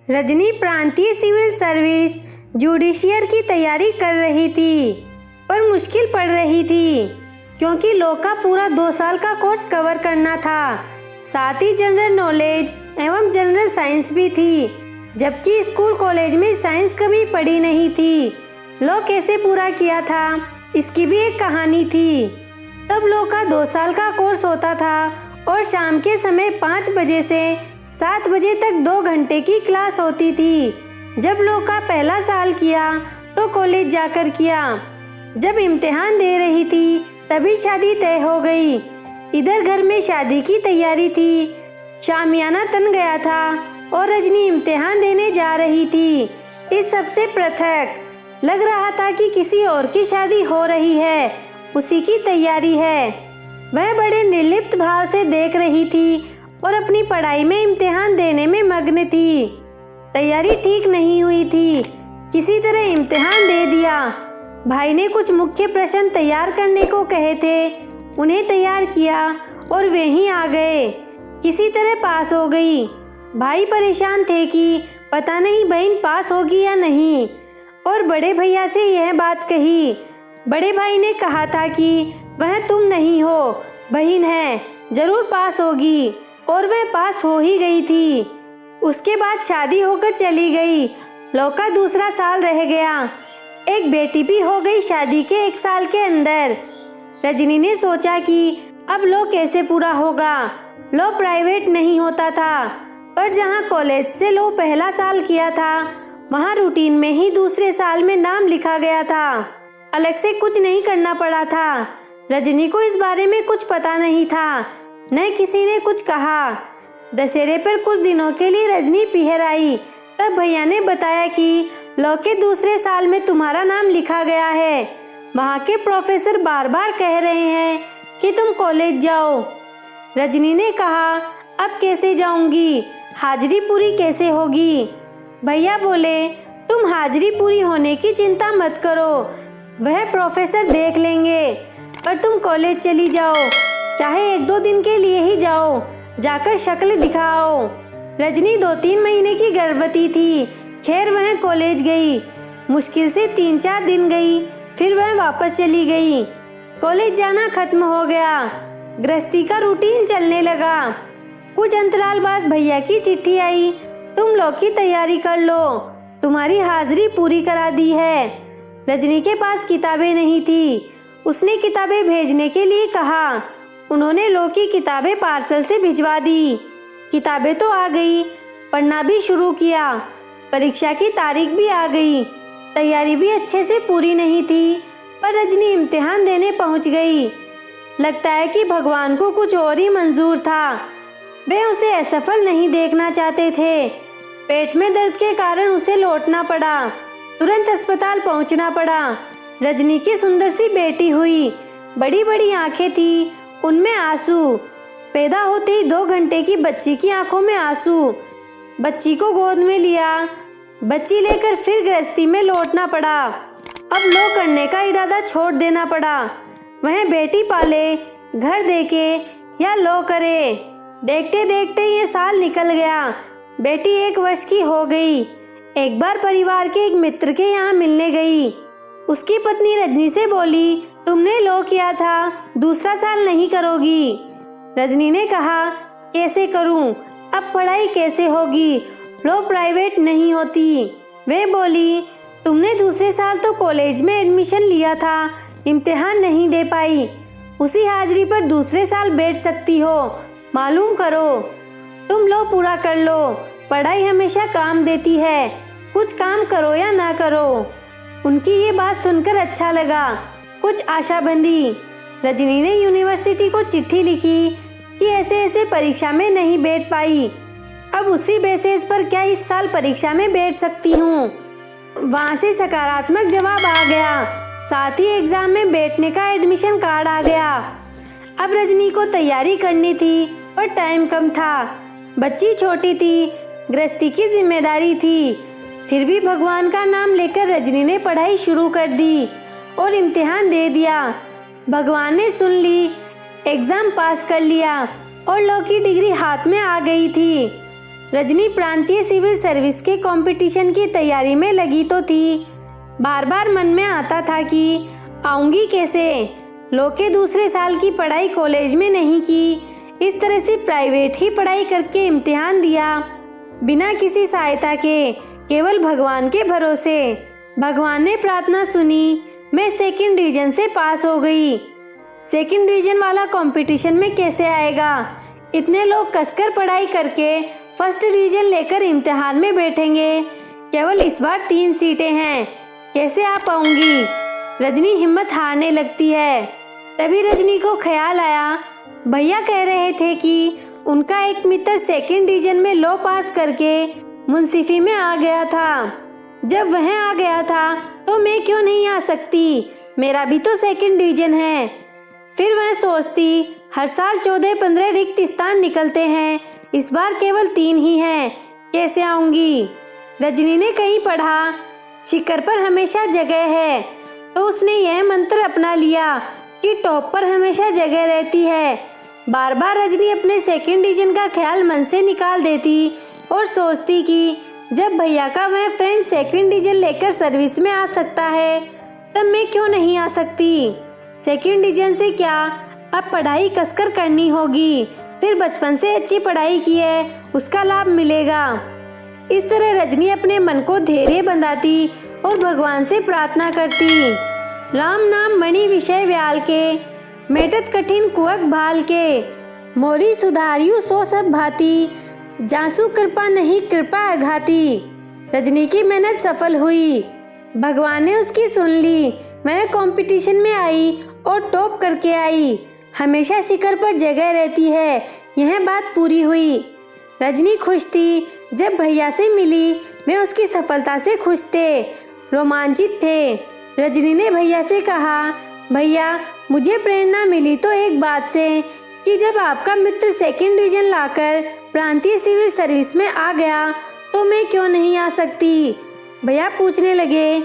रजनी प्रांतीय civil service judiciary की तैयारी कर रही थी, पर मुश्किल पड़ रही थी क्योंकि लॉ का पूरा 2 साल का कोर्स कवर करना था। साथ ही जनरल नॉलेज एवं जनरल साइंस भी थी, जबकि स्कूल कॉलेज में साइंस कभी पढ़ी नहीं थी। लॉ कैसे पूरा किया था, इसकी भी एक कहानी थी। तब लॉ का 2 साल का कोर्स होता था और शाम के समय 5 बजे से 7 बजे तक 2 घंटे की क्लास होती थी। जब लॉ का पहला साल किया तो कॉलेज जाकर किया। जब इम्तिहान दे रही थी तभी शादी तय हो गई। इधर घर में शादी की तैयारी थी, शामियाना तन गया था और रजनी इम्तिहान देने जा रही थी। इस सबसे पृथक लग रहा था कि किसी और की शादी हो रही है, उसी की तैयारी है। वह बड़े निर्लिप्त भाव से देख रही थी और अपनी पढ़ाई में इम्तिहान देने में मग्न थी। तैयारी ठीक नहीं हुई थी, किसी तरह इम्तिहान दे दिया। भाई ने कुछ मुख्य प्रश्न तैयार करने को कहे थे, उन्हें तैयार किया और वे ही आ गए। किसी तरह पास हो गई। भाई परेशान थे कि पता नहीं बहन पास होगी या नहीं, और बड़े भैया से यह बात कही। बड़े भाई ने कहा था कि वह तुम नहीं हो, बहन है, जरूर पास होगी, और वह पास हो ही गई थी। उसके बाद शादी होकर चली गई। लॉ का दूसरा साल रह गया। एक बेटी भी हो गई शादी के 1 साल के अंदर। रजनी ने सोचा कि अब लॉ कैसे पूरा होगा। लॉ प्राइवेट नहीं होता था, पर जहां कॉलेज से लॉ पहला साल किया था वहां रूटीन में ही दूसरे साल में नाम लिखा गया था। अलग से कुछ नहीं करना पड़ा था। रजनी को इस बारे में कुछ पता नहीं था, न किसी ने कुछ कहा। दशहरे पर कुछ दिनों के लिए रजनी पिहर आई। तब भैया ने बताया कि लॉ के दूसरे साल में तुम्हारा नाम लिखा गया है। वहाँ के प्रोफेसर बार बार कह रहे हैं कि तुम कॉलेज जाओ। रजनी ने कहा, अब कैसे जाऊंगी, हाजिरी पूरी कैसे होगी। भैया बोले, तुम हाजिरी पूरी होने की चिंता मत करो, वह प्रोफेसर देख लेंगे, पर तुम कॉलेज चली जाओ, चाहे 1-2 दिन के लिए ही जाओ, जाकर शक्ल दिखाओ। रजनी 2-3 महीने की गर्भवती थी। खैर वह कॉलेज गई। मुश्किल से 3-4 दिन गई, फिर वह वापस चली गई। कॉलेज जाना खत्म हो गया। गृहस्थी का रूटीन चलने लगा। कुछ अंतराल बाद भैया की चिट्ठी आई, तुम लॉ की तैयारी कर लो, तुम्हारी हाजिरी पूरी करा दी है। रजनी के पास किताबें नहीं थी। उसने किताबें भेजने के लिए कहा। उन्होंने लॉ की किताबें पार्सल से भिजवा दी। किताबें तो आ गई, पढ़ना भी शुरू किया। परीक्षा की तारीख भी आ गई। तैयारी भी अच्छे से पूरी नहीं थी, पर रजनी इम्तिहान देने पहुंच गई। लगता है कि भगवान को कुछ और ही मंजूर था। वे उसे असफल नहीं देखना चाहते थे। पेट में दर्द के कारण उसे लौटना पड़ा। तुरंत अस्पताल पहुंचना पड़ा। रजनी की सुंदर सी बेटी हुई। बड़ी बड़ी आंखें थी, उनमें आंसू। पैदा होते ही 2 घंटे की बच्ची की आंखों में आंसू। बच्ची को गोद में लिया। बच्ची लेकर फिर गृहस्थी में लौटना पड़ा। अब लॉ करने का इरादा छोड़ देना पड़ा। वह बेटी पाले, घर देखे या लॉ करे। देखते देखते ये साल निकल गया। बेटी 1 वर्ष की हो गई। एक बार परिवार के एक मित्र के यहाँ मिलने गई। उसकी पत्नी रजनी से बोली, तुमने लॉ किया था, दूसरा साल नहीं करोगी। रजनी ने कहा, कैसे करूं, अब पढ़ाई कैसे होगी, लॉ प्राइवेट नहीं होती। वे बोली, तुमने दूसरे साल तो कॉलेज में एडमिशन लिया था, इम्तिहान नहीं दे पाई, उसी हाजिरी पर दूसरे साल बैठ सकती हो, मालूम करो। तुम लॉ पूरा कर लो, पढ़ाई हमेशा काम देती है, कुछ काम करो या ना करो। उनकी ये बात सुनकर अच्छा लगा, कुछ आशा बंधी। रजनी ने यूनिवर्सिटी को चिट्ठी लिखी कि ऐसे ऐसे परीक्षा में नहीं बैठ पाई, अब उसी बेसिस पर क्या इस साल परीक्षा में बैठ सकती हूँ। वहाँ से सकारात्मक जवाब आ गया। साथ ही एग्जाम में बैठने का एडमिशन कार्ड आ गया। अब रजनी को तैयारी करनी थी और टाइम कम था। बच्ची छोटी थी, गृहस्थी की जिम्मेदारी थी। फिर भी भगवान का नाम लेकर रजनी ने पढ़ाई शुरू कर दी और इम्तिहान दे दिया। भगवान ने सुन ली, एग्जाम पास कर लिया और लॉ की डिग्री हाथ में आ गई थी। रजनी प्रांतीय सिविल सर्विस के कंपटीशन की तैयारी में लगी तो थी। बार बार मन में आता था कि आऊंगी कैसे। लोग के दूसरे साल की पढ़ाई कॉलेज में नहीं की, इस तरह से प्राइवेट ही पढ़ाई करके इम्तिहान दिया, बिना किसी सहायता के, केवल भगवान के भरोसे। भगवान ने प्रार्थना सुनी, मैं सेकंड डिवीजन से पास हो गई। सेकंड डिवीजन वाला कंपटीशन में कैसे आएगा? इतने लोग कसकर पढ़ाई करके फर्स्ट डिवीजन लेकर इम्तिहान में बैठेंगे। केवल इस बार 3 सीटें हैं, कैसे आ पाऊंगी? रजनी हिम्मत हारने लगती है। तभी रजनी को ख्याल आया, भैया कह रहे थे कि उनका एक मित्र सेकंड डिवीजन में लॉ पास करके मुंसिफी में आ गया था। जब वह आ गया था तो मैं क्यों नहीं आ सकती? मेरा भी तो सेकंड डिवीजन है। फिर वह सोचती, हर साल 14-15 रिक्त स्थान निकलते हैं, इस बार केवल 3 ही हैं, कैसे आऊंगी? रजनी ने कहीं पढ़ा, शिखर पर हमेशा जगह है, तो उसने यह मंत्र अपना लिया कि टॉप पर हमेशा जगह रहती है। बार बार रजनी अपने सेकंड डिवीजन का ख्याल मन से निकाल देती और सोचती कि जब भैया का वह फ्रेंड सेकंड डिवीजन लेकर सर्विस में आ सकता है, तब मैं क्यों नहीं आ सकती? सेकंड डिवीजन से क्या, अब पढ़ाई कसकर करनी होगी, फिर बचपन से अच्छी पढ़ाई की है, उसका लाभ मिलेगा। इस तरह रजनी अपने मन को धैर्य बंधाती और भगवान से प्रार्थना करती। राम नाम मणि विषय व्याल के, मेटत कठिन कुअक भाल के, मोरी सुधारियु सो सब भांति, जासु कृपा नहीं कृपा अघाती। रजनी की मेहनत सफल हुई, भगवान ने उसकी सुन ली। वह कंपटीशन में आई और टॉप करके आई, हमेशा शिखर पर जगह रहती है, यह बात पूरी हुई। रजनी खुश थी। जब भैया से मिली, वे उसकी सफलता से खुश थे, रोमांचित थे। रजनी ने भैया से कहा, भैया मुझे प्रेरणा मिली तो एक बात से कि जब आपका मित्र सेकंड डिवीजन लाकर प्रांतीय सिविल सर्विस में आ गया तो मैं क्यों नहीं आ सकती? भैया पूछने लगे,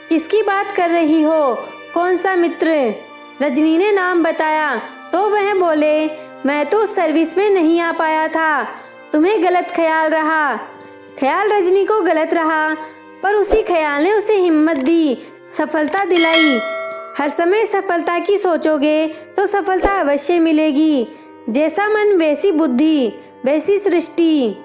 किसकी बात कर रही हो, कौन सा मित्र? रजनी ने नाम बताया तो वह बोले, मैं तो सर्विस में नहीं आ पाया था, तुम्हें गलत ख्याल रहा। ख्याल रजनी को गलत रहा, पर उसी ख्याल ने उसे हिम्मत दी, सफलता दिलाई। हर समय सफलता की सोचोगे तो सफलता अवश्य मिलेगी। जैसा मन वैसी बुद्धि, वैसी सृष्टि।